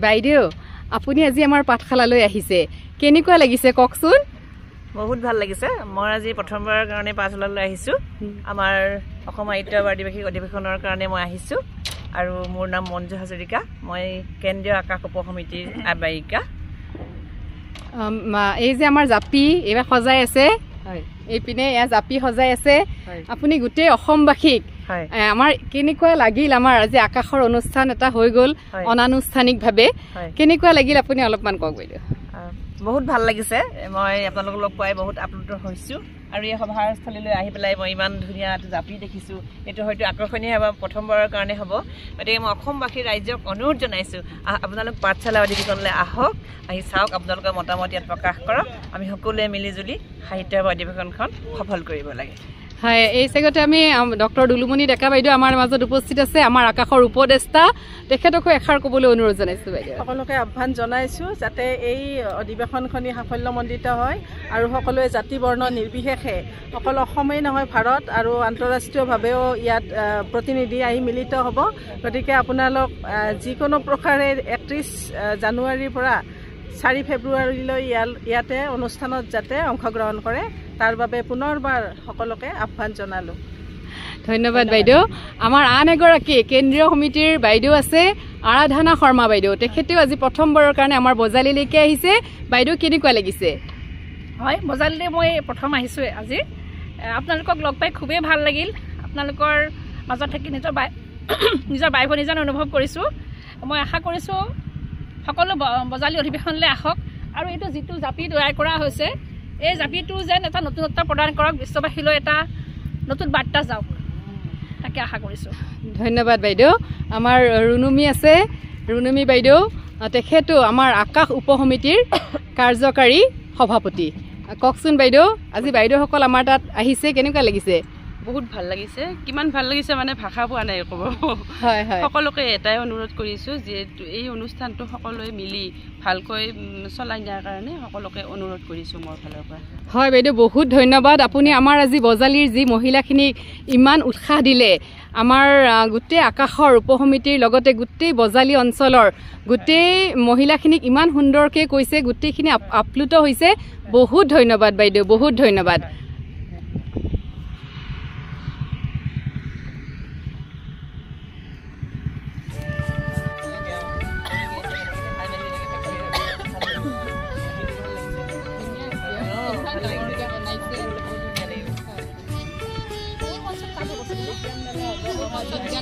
বাইদেউ আপুনি আজি আমাৰ পাঠশালালৈ আহিছে কেনেকুৱা লাগিছে কওকচোন বহুত ভাল লাগিছে মই আজি প্ৰথমবাৰৰ কাৰণে পাঠশালালৈ আহিছো আমাৰ অসম সাহিত্য বাৰ্ষিক অধিৱেশনৰ কাৰণে মই আহিছো আৰু মোৰ নাম মঞ্জু হাজৰিকা মই কেন্দ্ৰীয় আকাশ উপসমিতিৰ আহ্বায়িকা এই যে আমাৰ জাপি এইবাৰ সজাই আছে এইপিনে এয়া জাপি সজাই আছে আপুনি গোটেই অসমবাসীক আমাৰ কেনেকুৱা লাগিল আমাৰ আজি আকাশৰ অনুষ্ঠান এটা হৈ গ'ল অনানুষ্ঠানিকভাৱে কেনেকুৱা লাগিল আপুনি অলপমান কওক বাইদেউ বহুত ভাল লাগিছে মই আপোনালোকক লগ পাই বহুত আপ্লুত হৈছো আৰু এই সভাস্থলীলৈ আহি পেলাই মই ইমান ধুনীয়া জাপি দেখিছো এইটো হয়তো আকৰ্ষণীয় হ'ব প্ৰথমবাৰৰ কাৰণে হ'ব গতিকে মই অসমবাসী ৰাইজক অনুৰোধ জনাইছো আপোনালোক পাঠশালা অধিৱেশনলৈ আহক আহি চাওক আপোনালোকৰ মতামত ইয়াত প্ৰকাশ কৰক আমি সকলোৱে মিলিজুলি সাহিত্য অধিৱেশনখন সফল কৰিব লাগে হয় এই চেগতে আমি ডক্টৰ দুলুমণি ডেকা বাইদেউ আমাৰ মাজত উপস্থিত আছে আমাৰ আকাশৰ উপদেষ্টা তেখেতকো এষাৰ ক'বলৈ অনুৰোধ জনাইছো বাইদেউ সকলোকে আহ্বান জনাইছো যাতে এই অধিৱেশনখনি সাফল্যমণ্ডিত হয় আৰু সকলোৱে জাতি বৰ্ণ নিৰ্বিশেষে অকল অসমেই নহয় ভাৰত আৰু আন্তঃৰাষ্ট্ৰীয়ভাৱেও ইয়াত প্ৰতিনিধি আহি মিলিত হ'ব গতিকে আপোনালোক যিকোনো প্ৰকাৰে 31 জানুৱাৰীৰ পৰা 4 ফেব্ৰুৱাৰীলৈ ইয়াতে অনুষ্ঠানত যাতে অংশগ্ৰহণ কৰে তাৰ বাবে পুনৰবাৰ সকলোকে আহ্বান জনালো ধন্যবাদ বাইদেউ আমাৰ আন এগৰাকী কেন্দ্ৰীয় সমিতিৰ বাইদেউ আছে আৰাধনা শৰ্মা বাইদেউ তেখেতেও আজি প্ৰথমবাৰৰ কাৰণে আমাৰ বজালিলৈকে আহিছে বাইদেউ কেনেকুৱা লাগিছে হয় বজালিলৈ মই প্ৰথম আহিছো আজি আপোনালোকক লগ পাই খুবেই ভাল লাগিল আপোনালোকৰ মাজত থাকি নিজৰ বাই ভনী যেন অনুভৱ কৰিছো মই আশা কৰিছো সকলো বজালি অধিৱেশনলৈ আহক আৰু এইটো যিটো জাপি তৈয়াৰ কৰা হৈছে এই জাপিটো যেন এটা নতুনত্ব প্ৰদান কৰক বিশ্ববাসীলৈ এটা নতুন বাৰ্তা যাওক তাকে আশা কৰিছো ধন্যবাদ বাইদেউ আমাৰ ৰুনুমি আছে ৰুনুমি বাইদেউ তেখেতো আমাৰ আকাশ উপসমিতিৰ কাৰ্যকাৰী সভাপতি কওকচোন বাইদেউ আজি বাইদেউসকল আমাৰ তাত আহিছে কেনেকুৱা লাগিছে বহুত ভাল লাগিছে কিমান ভাল লাগিছে মানে ভাষা পোৱা নাই ক'ব হয় হয় সকলোকে এটাই অনুৰোধ কৰিছো যে এই অনুষ্ঠানটো সকলোৱে মিলি ভালকৈ চলাই নিয়াৰ কাৰণে সকলোকে অনুৰোধ কৰিছো মোৰ ফালৰ পৰা হয় বাইদেউ বহুত ধন্যবাদ আপুনি আমাৰ আজি বজালিৰ যি মহিলাখিনিক ইমান উৎসাহ দিলে আমাৰ গোটেই আকাশৰ উপসমিতিৰ লগতে গোটেই বজালি অঞ্চলৰ গোটেই মহিলাখিনিক ইমান সুন্দৰকৈ কৈছে গোটেইখিনি আপ্লুত হৈছে বহুত ধন্যবাদ বাইদেউ বহুত ধন্যবাদ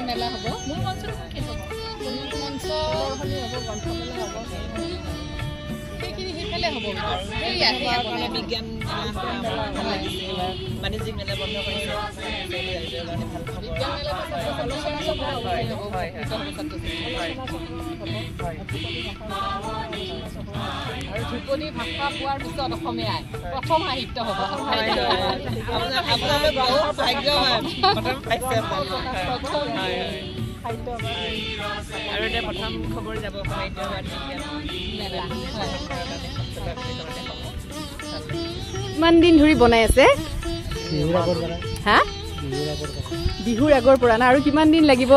মেলা হ'ব মোৰ মঞ্চত কি হ'ব মঞ্চ সেইখিনি সেইফালে হ'ব বিজ্ঞান বাণিজ্যিক মেলা বন্ধ কৰিছে আৰু ধ্ৰুপদী ভাষা পোৱাৰ পিছত অসমীয়াই প্ৰথম সাহিত্য হ'ব আপোনালোক বহুত ভাগ্যৱান প্ৰথম পাইছে আৰু এতিয়া প্ৰথম খবৰ যাব সাহিত্য কিমান দিন ধৰি বনাই আছে হা বিহুৰ আগৰ পৰা না আৰু কিমান দিন লাগিব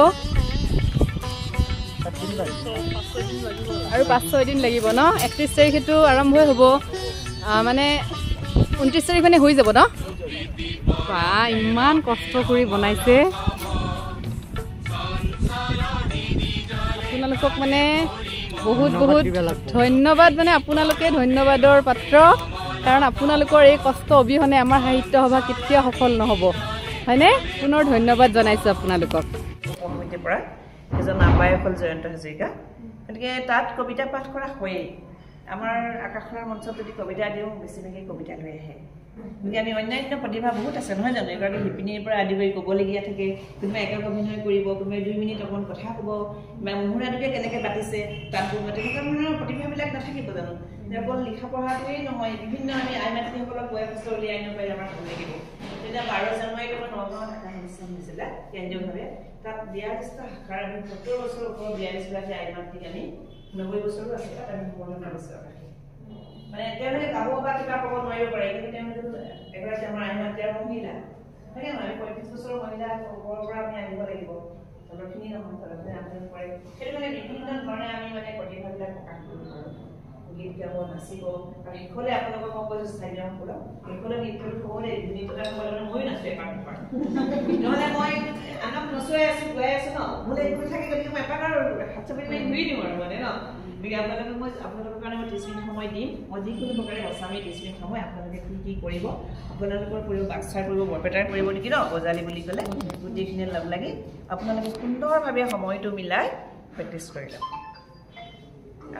আৰু 5-6 দিন লাগিব ন 31 তাৰিখেতো আৰম্ভই হ'ব মানে 29 তাৰিখ মানে হৈ যাব ন বা ইমান কষ্ট কৰি বনাইছে আপোনালোকক মানে বহুত বহুত ধন্যবাদ মানে আপোনালোকে ধন্যবাদৰ পাত্ৰ কাৰণ আপোনালোকৰ এই কষ্ট অবিহনে আমাৰ সাহিত্য সভা কেতিয়াও সফল নহ'ব হয়নে পুনৰ ধন্যবাদ জনাইছোঁ আপোনালোকক উপসমিতিৰ পৰা এজন আহ্বায়ক হ'ল জয়ন্ত হাজৰিকা গতিকে তাত কবিতা পাঠ কৰা হয়েই আমাৰ আকাশৰ মঞ্চত যদি কবিতা দিওঁ বেছিভাগে কবিতা লৈ আহে গতিকে আমি অন্যান্য প্ৰতিভা বহুত আছে নহয় জানো এগৰাকী শিপিনীৰ পৰা আদি কৰি ক'বলগীয়া থাকে কোনোবাই একক অভিনয় কৰিব কোনোবাই 2 মিনিট অকণ কথা ক'ব মুহুৰাটোকে কেনেকৈ পাতিছে তাত তেনেকুৱা ধৰণৰ প্ৰতিভাবিলাক নাথাকিব জানো অকল লিখা পঢ়াটোৱেই নহয় বিভিন্ন আমি আইমাতৃসকলক বয়সস্থ উলিয়াই আনিব পাৰি আমাৰ ভাল লাগিব তেতিয়া 12 জানুৱাৰীত আমাৰ নগাঁৱত আকাশ অনুষ্ঠান হৈছিলে কেন্দ্ৰীয়ভাৱে তাত 42টা শাখাৰ আমি 70 বছৰ ওপৰৰ 42গৰাকী আইমাতৃক আমি 90 বছৰো আছে তাত আমি সম্বৰ্ধনা দিছোঁ মানে তেওঁলোকে গাব বা কিবা ক'ব নোৱাৰিব পাৰে কিন্তু তেওঁলোকে এগৰাকী আমাৰ আইমাতৃ আৰু মহিলা হয়নে নহয় 35 বছৰৰ মহিলা ওপৰৰ পৰা আমি আনিব লাগিব তলৰখিনি নহয় তলৰখিনি আন্দোলন কৰে সেইটো মানে বিভিন্ন ধৰণে আমি মানে প্ৰতিভাবিলাক গাব নাচিব আৰু শেষলৈ আপোনালোকক মই কৈছোঁ স্থানীয়সকলক শেষলৈ নৃত্যটো খবৰে নৃত্যটা খবৰে ময়ো নাচোঁ এপাক নহ'লে মই আনক নচুৱাই আছোঁ গৈ আছোঁ ন বোলে একো থাকে গতিকে মই এপাক আৰু হাত চাপি মাৰি ঘূৰি দিওঁ আৰু মানে ন গতিকে আপোনালোকৰ কাৰণে মই 30 মিনিট সময় দিম মই যিকোনো প্ৰকাৰে বচামেই 30 মিনিট সময় আপোনালোকে কি কৰিব আপোনালোকৰ কৰিব বাক্সাৰ কৰিব বৰপেটাৰ কৰিব নেকি ন বজালি বুলি ক'লে গোটেইখিনিয়ে লগ লাগি আপোনালোকে সুন্দৰভাৱে সময়টো মিলাই প্ৰেক্টিছ কৰি লওক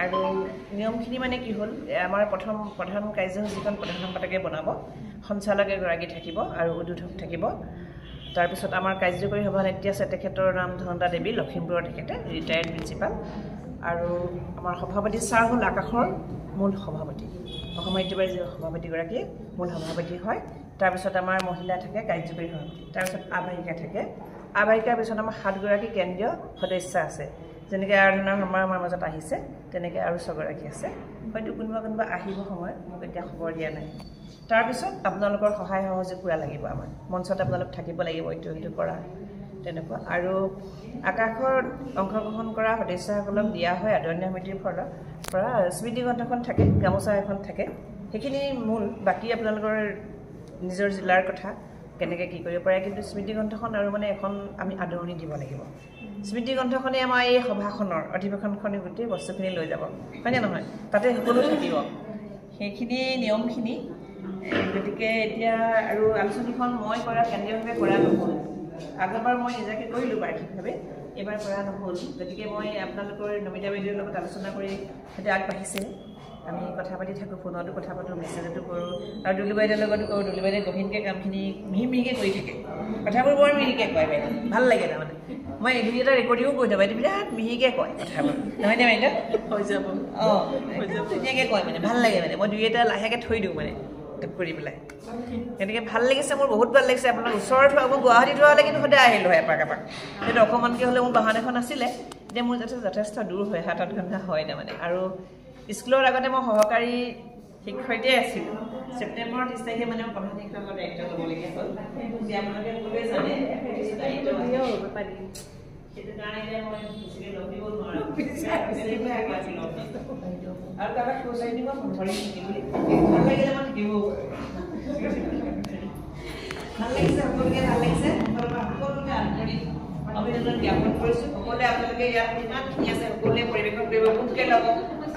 আৰু নিয়মখিনি মানে কি হ'ল আমাৰ প্ৰধান কাৰ্যসূচীখন প্ৰধান সম্পাদকে বনাব সঞ্চালক এগৰাকী থাকিব আৰু উদ্বোধক থাকিব তাৰপিছত আমাৰ কাৰ্যকৰী সভানেত্ৰী আছে তেখেতৰ নাম ধনদা দেৱী লখিমপুৰৰ তেখেতে ৰিটায়াৰ্ড প্ৰিন্সিপাল আৰু আমাৰ সভাপতি ছাৰ হ'ল আকাশৰ মূল সভাপতি অসম সাহিত্যবাদী সভাপতিগৰাকী মূল সভাপতি হয় তাৰপিছত আমাৰ মহিলা থাকে কাৰ্যকৰী সভাপতি তাৰপিছত আবাহিকা থাকে আবাহিকাৰ পিছত আমাৰ 7 গৰাকী কেন্দ্ৰীয় সদস্য আছে যেনেকৈ আৰাধনা আমাৰ মাজত আহিছে তেনেকৈ আৰু 6 গৰাকী আছে হয়তো কোনোবা আহিব সময়ত মোক এতিয়া খবৰ দিয়া নাই তাৰপিছত আপোনালোকৰ সহায় সহযোগ পুৰা লাগিব আমাৰ মঞ্চত আপোনালোক থাকিব লাগিব এইটো কৰা তেনেকুৱা আৰু আকাশৰ অংশগ্ৰহণ কৰা সদস্যসকলক দিয়া হয় আদৰণীয় সমিতিৰ পৰা স্মৃতি গ্ৰন্থখন থাকে গামোচা এখন থাকে সেইখিনি মূল বাকী আপোনালোকৰ নিজৰ জিলাৰ কথা কেনেকৈ কি কৰিব পাৰে কিন্তু স্মৃতি গ্ৰন্থখন আৰু মানে এখন আমি আদৰণি দিব লাগিব স্মৃতি গ্ৰন্থখনে আমাৰ এই সভাখনৰ অধিৱেশনখনে গোটেই বস্তুখিনি লৈ যাব হয়নে নহয় তাতে সকলো থাকিব সেইখিনি নিয়মখিনি গতিকে এতিয়া আৰু আলোচনীখন মই কৰা কেন্দ্ৰীয়ভাৱে কৰা নহ'ল আগৰবাৰ মই নিজাকৈ কৰিলোঁ বাৰ্ষিকভাৱে এইবাৰ কৰা নহ'ল গতিকে মই আপোনালোকৰ নমিতা বাইদেউৰ লগত আলোচনা কৰি সিহঁতে আগবাঢ়িছে আমি কথা পাতি থাকোঁ ফোনতো কথা পাতোঁ মেছেজতো কৰোঁ আৰু দুলু বাইদেউৰ লগতো কৰোঁ দুলু বাইদেউ গভীৰকৈ কামখিনি মিহিকৈ কৰি থাকে কথাবোৰ বৰ মিহিকৈ কয় বাইদেউ ভাল লাগে তাৰমানে মই 2-এটা ৰেকৰ্ডিঙো কৰি দিওঁ বাইদেউ বিৰাট মিহিকৈ কয় কথাবোৰ নহয়নে বাইদেউ হৈ যাব অঁ ধুনীয়াকৈ কয় মানে ভাল লাগে মানে মই 2-এটা লাহেকৈ থৈ দিওঁ মানে কৰি পেলাই গতিকে ভাল লাগিছে মোৰ বহুত ভাল লাগিছে আপোনাৰ ওচৰত হোৱা মই গুৱাহাটীত হোৱা হ'লে কিন্তু সদায় আহিলোঁ হয় এপাক কিন্তু অকণমানকৈ হ'লে মোৰ বাহন এখন আছিলে এতিয়া মোৰ যথেষ্ট দূৰ হয় 7-8 ঘণ্টা হয় তাৰমানে আৰু স্কুলৰ আগতে মই সহকাৰী শিক্ষয়িত্ৰী আছিলোঁ ছেপ্টেম্বৰ 30 তাৰিখে মানে মই প্ৰধান শিক্ষকৰ দায়িত্ব ল'বলগীয়া হ'ল এতিয়া আপোনালোকে সকলোৱে জানে দায়িত্ব সেইটো কাৰণে এতিয়া মই বেছিকৈ লগ দিব নোৱাৰোঁ আৰু কাৰোবাক কৈছে দিব ধৰি থাকিম বুলি ভাল লাগিলে মই থাকিব ভাল লাগিছে সকলোকে ভাল লাগিছে সকলোকে আন্তৰিক অভিনন্দন জ্ঞাপন কৰিছোঁ সকলোৱে আপোনালোকে ইয়াত ইমানখিনি আছে সকলোৱে পৰিৱেশন কৰিব সোনকালে ল'ব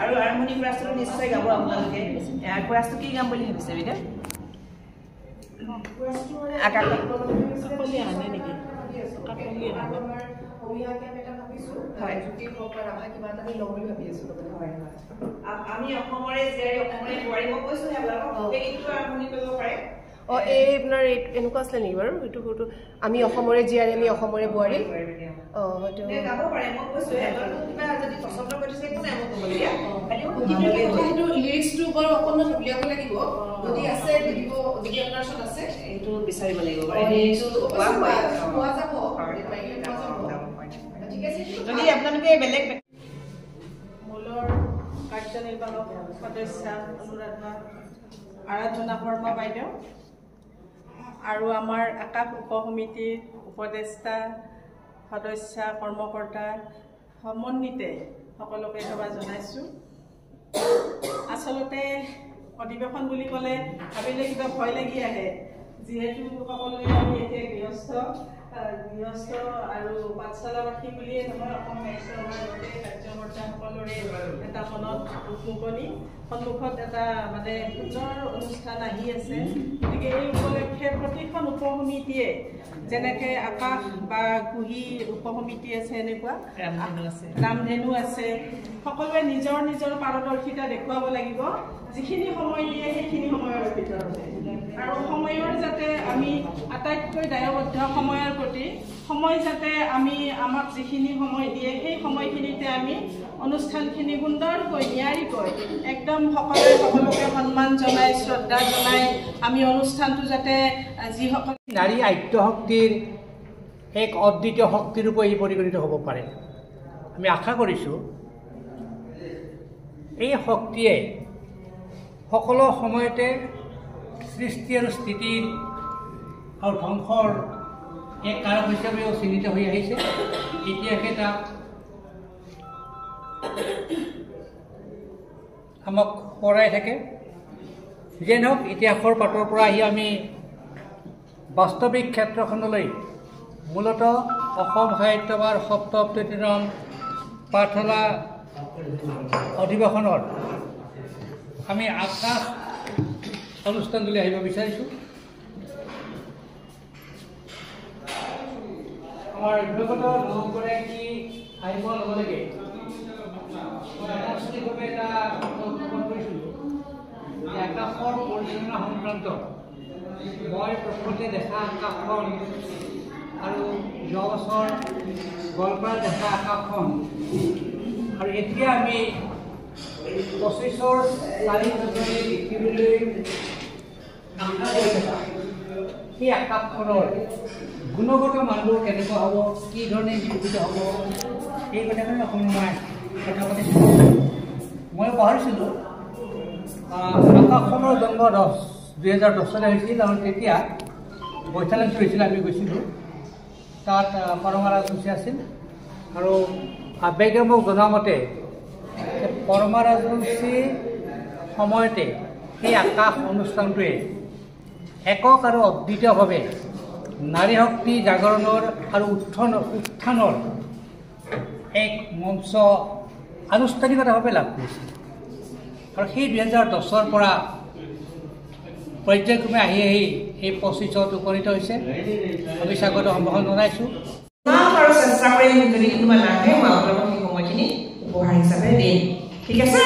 আৰু আৰম্ভণি কোৰাছটো নিশ্চয় গাব আপোনালোকে কোৰাছটো কি গাম বুলি ভাবিছে বাইদেউ আনে নেকি আমি অসমৰে জীয়াৰী অসমৰে বোৱাৰী মই কৈছোঁ আপোনালোকক আৰম্ভণি কৰিব পাৰে এই আপোনাৰ এনেকুৱা আছিলে নেকি বাৰু এইটো ফটো আমি অসমৰে জীয়াৰী আমি অসমৰে বোৱাৰী হয়তো গাব পাৰে মই কৈছোঁ কিবা যদি পচন্দ কৰিছে একো নাই মই ক'বলগীয়া কিন্তু লিৰিক্সটো বাৰু অকণমান উলিয়াব লাগিব যদি আছে দিব যদি আপোনাৰ ওচৰত আছে এইটো বিচাৰিব লাগিব যদি আপোনালোকে বেলেগ মূলৰ কাৰ্যনিৰ্বাহক সদস্য আৰাধনা শৰ্মা বাইদেউ আৰু আমাৰ আকাশ উপসমিতিৰ উপদেষ্টা সদস্য কৰ্মকৰ্তা সমন্বিতে সকলোকে সেৱা জনাইছোঁ আচলতে অধিৱেশন বুলি ক'লে ভাবিলে কিবা ভয় লাগি আহে যিহেতু সকলোৱে আমি এতিয়া গৃহস্থ আৰু পাঠশালাবাসী বুলিয়ে নহয় অসম সাহিত্যসভাৰ গোটেই কাৰ্যকৰ্তাসকলৰে এটা মনত উদ্মুকনি সন্মুখত এটা মানে সুন্দৰ অনুষ্ঠান আহি আছে গতিকে এই উপলক্ষে প্ৰতিখন উপসমিতিয়ে যেনেকৈ আকাশ বা কুহি উপসমিতি আছে এনেকুৱা ৰামধেনু আছে সকলোৱে নিজৰ নিজৰ পাৰদৰ্শিতা দেখুৱাব লাগিব যিখিনি সময় দিয়ে সেইখিনি সময়ৰ ভিতৰতে আৰু সময়ৰ যাতে আমি আটাইতকৈ দায়বদ্ধ সময়ৰ প্ৰতি সময় যাতে আমি আমাক যিখিনি সময় দিয়ে সেই সময়খিনিতে আমি অনুষ্ঠানখিনি সুন্দৰকৈ নিয়াৰিকৈ একদম সকলোকে সন্মান জনাই শ্ৰদ্ধা জনাই আমি অনুষ্ঠানটো যাতে যিসকল নাৰী আত্য শক্তিৰ এক অদ্বিতীয় শক্তিৰূপে ই পৰিগণিত হ'ব পাৰে আমি আশা কৰিছোঁ এই শক্তিয়ে সকলো সময়তে সৃষ্টি আৰু স্থিতিৰ আৰু ধ্বংসৰ এক কাৰক হিচাপেও চিহ্নিত হৈ আহিছে ইতিহাসে তাক আমাক পৰাই থাকে। যেন হওক ইতিহাসৰ পাতৰ পৰা আহি আমি বাস্তৱিক ক্ষেত্ৰখনলৈ মূলতঃ অসম সাহিত্যসভাৰ সপ্তম পাঠশালা অধিৱেশনৰ আমি আকাশ অনুষ্ঠানলৈ আহিব বিচাৰিছোঁ। আমাৰ অভিভাৱক লোকগৰাকী আহিবৰ লগে লগে মই আনুষ্ঠানিকভাৱে এটা উত্থাপন কৰিছিলোঁ যে আকাশৰ পৰিচালনা সংক্ৰান্তত মই প্ৰথমতে দেখা আকাশখন আৰু যোৱা বছৰ গোৱালপাৰাত দেখা আকাশখন আৰু এতিয়া আমি 25ৰ 4 জানুৱাৰী পৃথিৱীলৈ আশা কৰি থকা সেই আকাশখনৰ গুণগত মানবোৰ কেনেকুৱা হ'ব, কি ধৰণে বিকশিত হ'ব, এই কথাখিনি অকণমান মই কথা পাতিছোঁ। মই পাহৰিছিলোঁ আকাশখনৰ জন্ম 2010 চনতে হৈছিল আৰু তেতিয়া বৈঠালাংচি হৈছিল। আমি গৈছিলোঁ তাত পৰমা ৰাজবংশী আছিল আৰু আবেগে মোক জনোৱা মতে পৰমা ৰাজবংশী সময়তে সেই আকাশ অনুষ্ঠানটোৱে একক আৰু অদ্বিতীয়ভাৱে নাৰী শক্তি জাগৰণৰ আৰু উত্থানৰ এক মঞ্চ আনুষ্ঠানিকতাভাৱে লাভ কৰিছিল। আৰু সেই 2010 পৰা পৰ্যায়ক্ৰমে আহি আহি এই 25ত উপনীত হৈছে। আমি স্বাগত সম্ভাষণ জনাইছোঁ। আৰু চেষ্টা কৰি যদি কোনোবা নাহে মই আপোনালোকক সেই সময়খিনি উপহাৰ হিচাপে দিম। ঠিক আছে,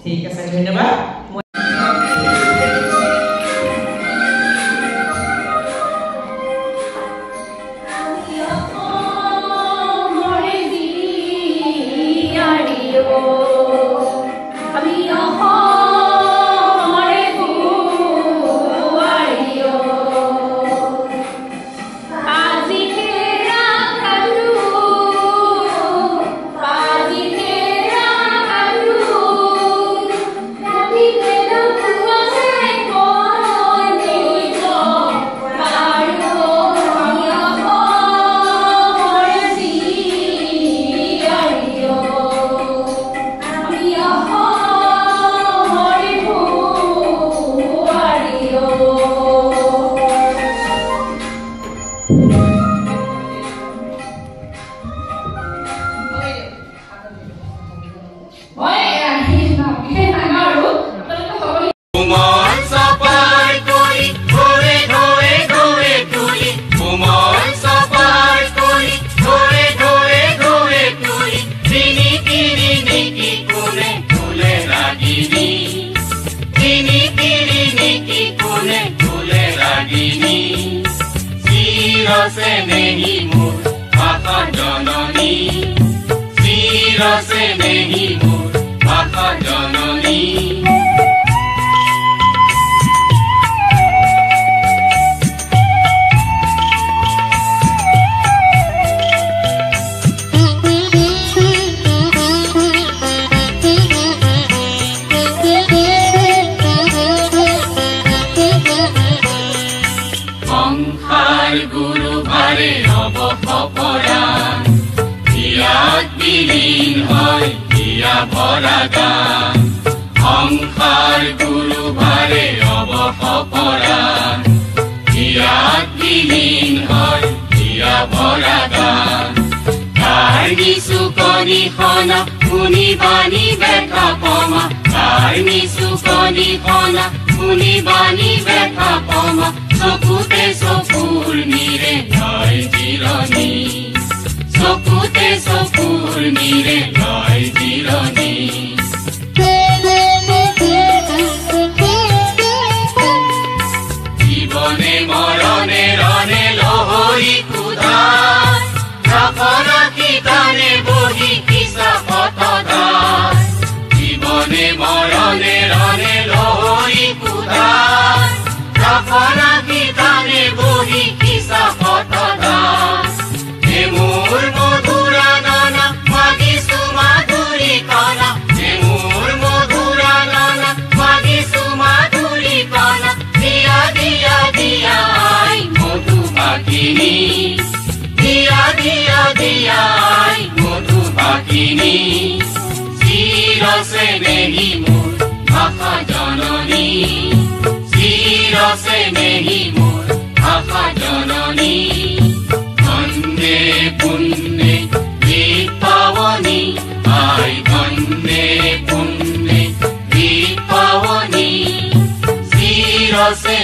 ঠিক আছে, ধন্যবাদ। Mothubaghini, Sirase Nehi Mur. ভাষা জননী চিৰসে নেহি মোৰ ভাষা জননী ধন্যে পুণ্যে দীপাৱনী আই ধন্যে পুণ্যে দীপাৱনী চিৰসে